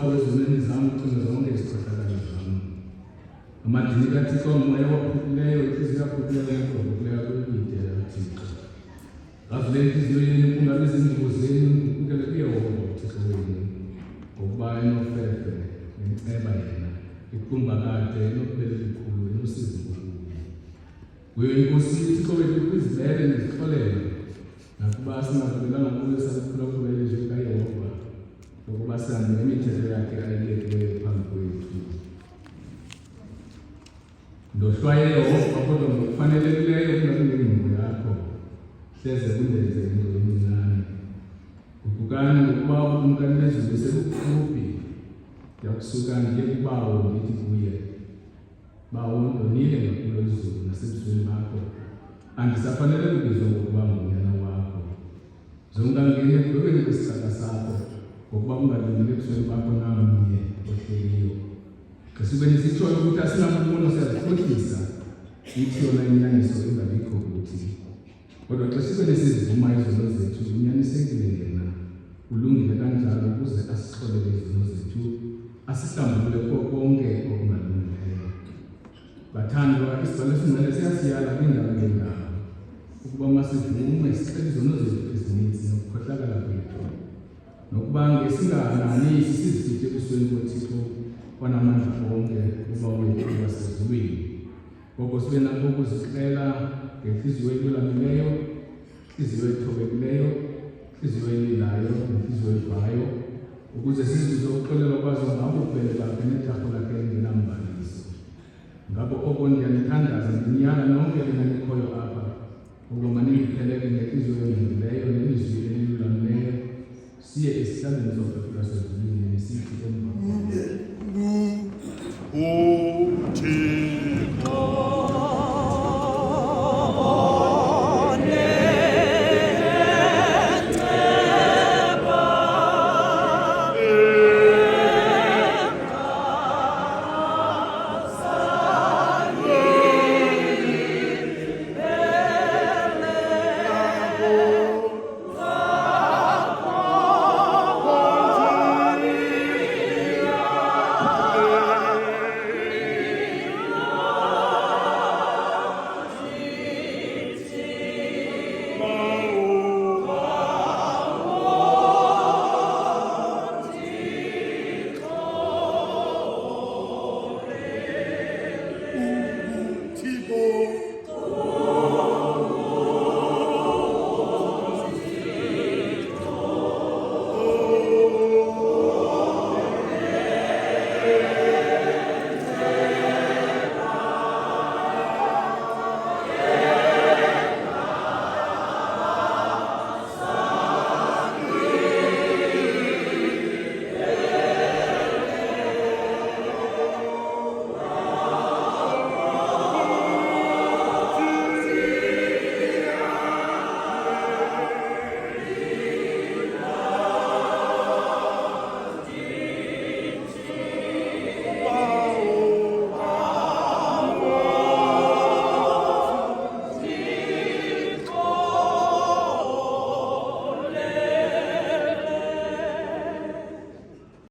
wakho ezonweni zami ucinge zonke izikhohlakalo zami. Amadini kaThixo umoya ophuphileyo, inhliziyo yaphuphileyo ngokuphuphileyo kuyidela kaThixo. Ngavule inhliziyo yenu kungabi izinduku zenu kunkele kuYehova uThixo wenu, ngokuba enofefe nenceba yena, iqumba kade enobubele elikhulu enosizi olukhulu. Kuyo inkosi uThixo wethu kwizibele nezixolelo, nakuba singavelelanga kuyo saluphulaphula ilizwi likaYehova, lokuba sihambe ngemithetho yakhe ayilekileyo phambi kwethu. Ndohlwaye Yehova kodwa ngokufanelekileyo kungabi ngengqondo yakho, hleze kundenze into emincane. Gugukani ngokuba ukumkani lezulu selukufuphi, ndiyakusuka ndiye kuBawo ndithi kuye, Bawo ndonile ngakulo izulu nasebusweni bakho, andisafanele kubizwa ngokuba ngunyana wakho. Zongangeni ekugqibeni kwesigaba sakho, ngokuba kungalungile ebusweni bakho namnye ohleliyo. Ngesibeni sitshoyo ukuthi asinamfuno siyazikhohlisa, ithi yona inyaniso ingabikho kuthi. Kodwa xa sibeni sizivuma izono zethu, unyanisekile yena, ulungile kanjalo ukuze asixolele izono zethu, asihlambulule konke okungalungileyo. Bathandwa, isibhalo esingcwele siyasiyala kwindawo ngendawo ukuba masivume sixele izono zethu ezininzi nokukhohlakala kwethu, nokuba ngesingananisi sizifihle ebusweni koThixo wanamandla onke ukuba wethu wasezulwini. Ngoko sibe nakho ukuzixela ngenhliziyo elulamileyo, inhliziyo ethobekileyo, inhliziyo elilayo nenhliziyo evayo, ukuze sizizwe ukuxolelwa kwazo ngabufele bakhe netafula lakhe elingenambaliso. Ngakho oko ndiyanithandaza ndinyala nonke elingalikhoyo apha, ukuba maningiphelele ngenhliziyo engcolileyo nelizwi elilulamileyo, siye esihlalweni sophefumula sezulwini nisithi emva